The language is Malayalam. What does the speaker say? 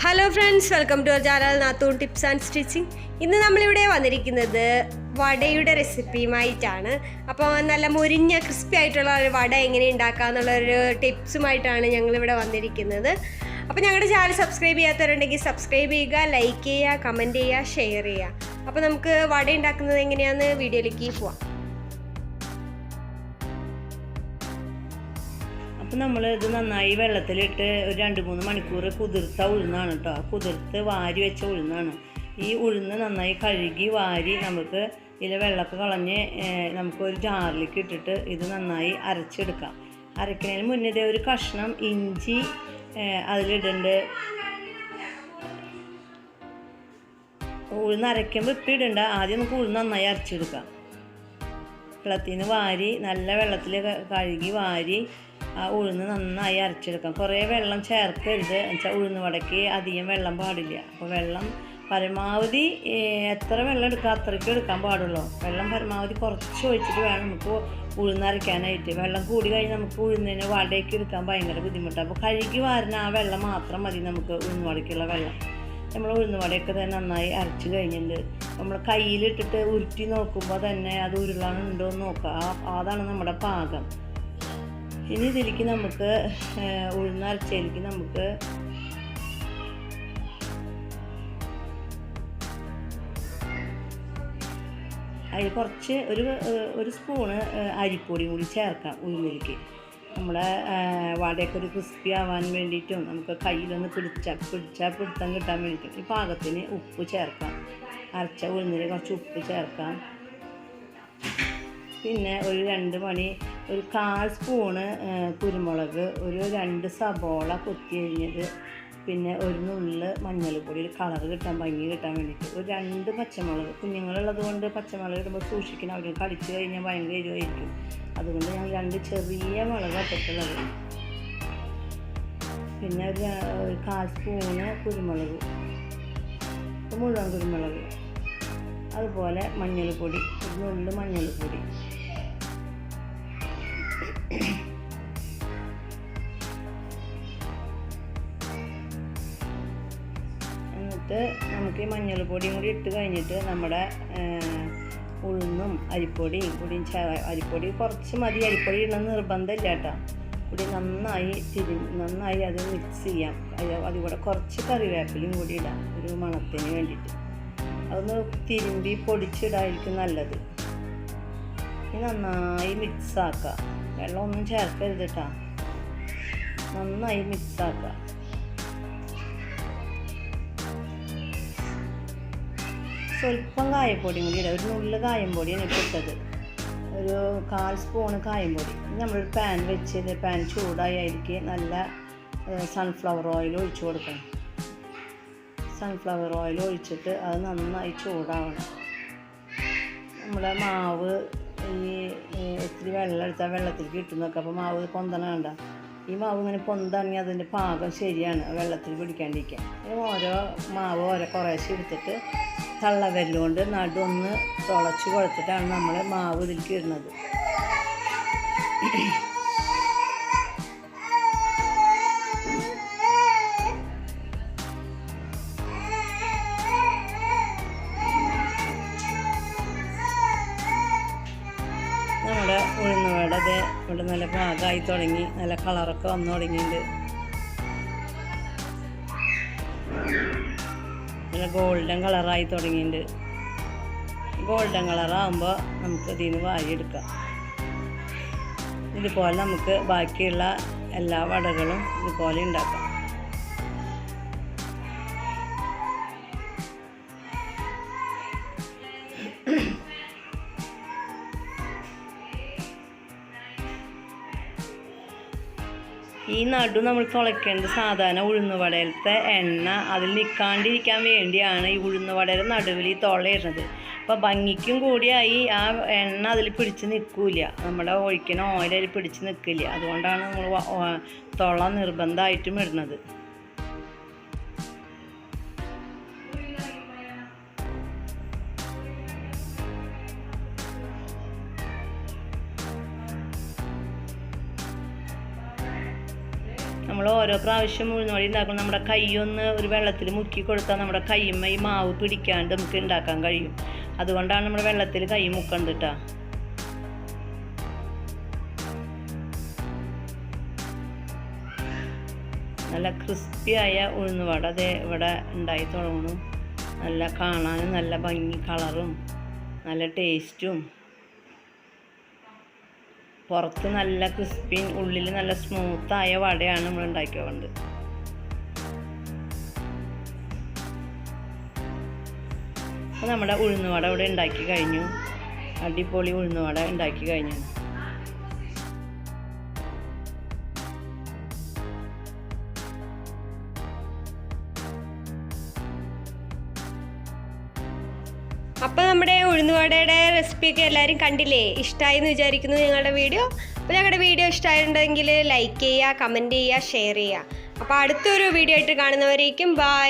Hello friends, welcome to our channel Nathoon tips and stitching. ഇന്ന് നമ്മളിവിടെ വന്നിരിക്കുന്നത് വടയുടെ റെസിപ്പിയുമായിട്ടാണ്. അപ്പോൾ നല്ല മുരിഞ്ഞ ക്രിസ്പി ആയിട്ടുള്ള ഒരു വട എങ്ങനെ ഉണ്ടാക്കുക എന്നുള്ളൊരു ടിപ്സുമായിട്ടാണ് ഞങ്ങളിവിടെ വന്നിരിക്കുന്നത്. അപ്പോൾ ഞങ്ങളുടെ ചാനൽ സബ്സ്ക്രൈബ് ചെയ്യാത്തവരുണ്ടെങ്കിൽ സബ്സ്ക്രൈബ് ചെയ്യുക, ലൈക്ക് ചെയ്യുക, കമൻറ്റ് ചെയ്യുക, ഷെയർ ചെയ്യുക. അപ്പോൾ നമുക്ക് വട ഉണ്ടാക്കുന്നത് എങ്ങനെയാണെന്ന് വീഡിയോയിലേക്ക് പോവാം. അപ്പോൾ നമ്മൾ ഇത് നന്നായി വെള്ളത്തിലിട്ട് ഒരു 2-3 മണിക്കൂർ കുതിർത്ത ഉഴുന്നാണ് കേട്ടോ. കുതിർത്ത് വാരി വെച്ച ഉഴുന്നാണ്. ഈ ഉഴുന്ന് നന്നായി കഴുകി വാരി നമുക്ക് ഇതിലെ വെള്ളമൊക്കെ കളഞ്ഞ് നമുക്കൊരു ജാറിലേക്ക് ഇട്ടിട്ട് ഇത് നന്നായി അരച്ചെടുക്കാം. അരയ്ക്കുന്നതിന് മുന്നേ ഒരു കഷ്ണം ഇഞ്ചി അതിലിടണ്ട്. ഉഴുന്ന് അരയ്ക്കുമ്പോൾ ഇപ്പം ഇടണ്ട, ആദ്യം നമുക്ക് ഉഴുന്ന് നന്നായി അരച്ചെടുക്കാം. വെള്ളത്തിൽ നിന്ന് വാരി നല്ല വെള്ളത്തിൽ കഴുകി വാരി ആ ഉഴുന്ന് നന്നായി അരച്ചെടുക്കാം. കുറേ വെള്ളം ചേർക്കരുത്, എന്നുവെച്ചാൽ ഉഴുന്ന് വടയ്ക്ക് അധികം വെള്ളം പാടില്ല. അപ്പോൾ വെള്ളം പരമാവധി എത്ര വെള്ളം എടുക്കുക അത്രയ്ക്ക് എടുക്കാൻ പാടുള്ളൂ. വെള്ളം പരമാവധി കുറച്ച് ഒഴിച്ചിട്ട് വേണം നമുക്ക് ഉഴുന്നരയ്ക്കാനായിട്ട്. വെള്ളം കൂടി കഴിഞ്ഞാൽ നമുക്ക് ഉഴുന്നിന് വടയ്ക്ക് എടുക്കാൻ ഭയങ്കര ബുദ്ധിമുട്ടാണ്. അപ്പോൾ കഴുകി വാരുന്ന ആ വെള്ളം മാത്രം മതി നമുക്ക് ഉഴുന്ന് വടയ്ക്കുള്ള വെള്ളം. നമ്മൾ ഉഴുന്ന് വടയൊക്കെ തന്നെ നന്നായി അരച്ച് കഴിഞ്ഞിട്ടുണ്ട്. നമ്മൾ കയ്യിലിട്ടിട്ട് ഉരുട്ടി നോക്കുമ്പോൾ തന്നെ അത് ഉരുളാനുണ്ടോ എന്ന് നോക്കുക. അതാണ് നമ്മുടെ പാകം. ഇനി ഇതിലേക്ക് നമുക്ക് ഉഴുന്നരച്ചതിലേക്ക് നമുക്ക് അതിൽ കുറച്ച് ഒരു സ്പൂണ് അരിപ്പൊടിയും കൂടി ചേർക്കാം ഉഴുന്നിലേക്ക്. നമ്മുടെ വടയൊക്കെ ഒരു ക്രിസ്പി ആവാൻ വേണ്ടിയിട്ടും നമുക്ക് കയ്യിലൊന്ന് പിടുത്തം കിട്ടാൻ വേണ്ടിയിട്ടും ഈ പാകത്തിന് ഉപ്പ് ചേർക്കാം. അരച്ച ഉഴുന്നിൽ കുറച്ച് ഉപ്പ് ചേർക്കാം. പിന്നെ ഒരു 2 മണി, ഒരു 1/4 സ്പൂണ് കുരുമുളക്, ഒരു 2 സബോള കൊത്തി അരിഞ്ഞത്, പിന്നെ ഒരു നുള്ള് മഞ്ഞൾപ്പൊടി, ഒരു കളർ കിട്ടാൻ ഭംഗി കിട്ടാൻ വേണ്ടിയിട്ട്, ഒരു 2 പച്ചമുളക്. കുഞ്ഞുങ്ങളുള്ളത് കൊണ്ട് പച്ചമുളക് ഇടുമ്പോൾ സൂക്ഷിക്കണം, അവർ കടിച്ചു കഴിഞ്ഞാൽ ഭയങ്കര എരിവായിരിക്കും. അതുകൊണ്ട് ഞാൻ 2 ചെറിയ മുളക് ഇട്ടിട്ടുള്ളത്. പിന്നെ ഒരു 1/4 സ്പൂണ് കുരുമുളക്, മുഴുവൻ കുരുമുളക്. അതുപോലെ മഞ്ഞൾപ്പൊടി, ഒരു നുള്ള് മഞ്ഞൾപ്പൊടി. എന്നിട്ട് നമുക്ക് ഈ മഞ്ഞൾപ്പൊടിയും കൂടി ഇട്ട് കഴിഞ്ഞിട്ട് നമ്മുടെ ഉഴുന്നും അരിപ്പൊടിയും കൂടി അരിപ്പൊടി കുറച്ച് മതി. അരിപ്പൊടി ഇടണമെന്ന് നിർബന്ധമില്ല കേട്ടോ. കൂടി നന്നായി അത് മിക്സ് ചെയ്യാം. അതുകൂടെ കുറച്ച് കറിവേപ്പിലയും കൂടി ഇടാം ഒരു മണത്തിന് വേണ്ടിയിട്ട്. അതൊന്ന് തിരുമ്പി പൊടിച്ചിടായിരിക്കും നല്ലത്. ഇനി നന്നായി മിക്സാക്കുക. വെള്ളമൊന്നും ചേർക്കരുത് കേട്ടോ. നന്നായി മിക്സാക്കുക. സ്വല്പം കായപ്പൊടിയും കൂടി ഇടാം. ഒരു നുള്ള് കായംപൊടിയാണ് ഇപ്പോൾ ഇട്ടത്. ഒരു 1/4 സ്പൂണ് കായംപൊടി. നമ്മളൊരു പാൻ വെച്ചത്, പാൻ ചൂടായി അതിലേക്ക് നല്ല സൺഫ്ലവർ ഓയിൽ ഒഴിച്ചു കൊടുക്കണം. സൺഫ്ലവർ ഓയിൽ ഒഴിച്ചിട്ട് അത് നന്നായി ചൂടാവണം. നമ്മുടെ മാവ് ഇത്തിരി വെള്ളം എടുത്താൽ വെള്ളത്തിലേക്ക് ഇട്ട് നോക്കുക. അപ്പോൾ മാവ് പൊന്തണ കണ്ട. ഈ മാവ് ഇങ്ങനെ പൊന്താണെങ്കിൽ അതിൻ്റെ പാകം ശരിയാണ്, വെള്ളത്തിൽ പിടിക്കാണ്ടിരിക്കാൻ. ഓരോ മാവ് കുറേശ്ശെ എടുത്തിട്ട് തള്ളവിരലുകൊണ്ട് നടുവൊന്ന് തുളച്ച് കൊടുത്തിട്ടാണ് നമ്മൾ മാവ് ഇതിലേക്ക് ഇടുന്നത്. നമ്മുടെ ഉഴുന്നുവട ഇവിടെ നല്ല പാകമായി തുടങ്ങി, നല്ല കളറൊക്കെ വന്നു തുടങ്ങിയിട്ടുണ്ട്. നല്ല ഗോൾഡൻ കളറായി തുടങ്ങിയിട്ടുണ്ട്. ഗോൾഡൻ കളറാകുമ്പോൾ നമുക്ക് ഇതിൽ നിന്ന് വാരിയെടുക്കാം. ഇതുപോലെ നമുക്ക് ബാക്കിയുള്ള എല്ലാ വടകളും ഇതുപോലെ ഉണ്ടാക്കാം. ഈ നടു നമ്മൾ തുളയ്ക്കേണ്ടത് സാധാരണ ഉഴുന്നുവടയിലത്തെ എണ്ണ അതിൽ നിൽക്കാണ്ടിരിക്കാൻ വേണ്ടിയാണ് ഈ ഉഴുന്നുവടയുടെ നടുവിൽ ഈ തുളയിടുന്നത്. അപ്പോൾ ഭംഗിക്കും കൂടിയായി ആ എണ്ണ അതിൽ പിടിച്ച് നിൽക്കില്ല, നമ്മുടെ ഒഴിക്കുന്ന ഓയിൽ അതിൽ പിടിച്ച് നിൽക്കില്ല. അതുകൊണ്ടാണ് നമ്മൾ തുള നിർബന്ധമായിട്ടും ഇടുന്നത്. നമ്മൾ ഓരോ പ്രാവശ്യം ഉഴുന്നുവട ഉണ്ടാക്കുമ്പോൾ നമ്മുടെ കൈയൊന്ന് ഒരു വെള്ളത്തിൽ മുക്കി കൊടുത്താൽ നമ്മുടെ കൈമ്മ ഈ മാവ് പിടിക്കാണ്ട് നമുക്ക് ഉണ്ടാക്കാൻ കഴിയും. അതുകൊണ്ടാണ് നമ്മൾ വെള്ളത്തിൽ കൈ മുക്കുന്നത് കേട്ടോ. നല്ല ക്രിസ്പിയായ ഉഴുന്നുവട അതേ ഇവിടെ ഉണ്ടായി തുടങ്ങുന്നു. നല്ല കാണാനും നല്ല ഭംഗി, കളറും നല്ല ടേസ്റ്റും, പുറത്ത് നല്ല ക്രിസ്പിയും ഉള്ളിൽ നല്ല സ്മൂത്തായ വടയാണ് നമ്മൾ ഉണ്ടാക്കിയത്. അപ്പോൾ നമ്മുടെ ഉഴുന്നുവട ഇവിടെ ഉണ്ടാക്കി കഴിഞ്ഞു. അടിപൊളി ഉഴുന്നുവട ഉണ്ടാക്കി കഴിഞ്ഞു. അപ്പോൾ നമ്മുടെ ഉഴുന്നുവടയുടെ റെസിപ്പിയൊക്കെ എല്ലാവരും കണ്ടില്ലേ? ഇഷ്ടമായി എന്ന് വിചാരിക്കുന്നു നിങ്ങളുടെ വീഡിയോ. അപ്പോൾ ഞങ്ങളുടെ വീഡിയോ ഇഷ്ടമായിട്ടുണ്ടെങ്കിൽ ലൈക്ക് ചെയ്യുക, കമൻറ്റ് ചെയ്യുക, ഷെയർ ചെയ്യുക. അപ്പോൾ അടുത്തൊരു വീഡിയോ ആയിട്ട് കാണുന്നവരേക്കും ബൈ.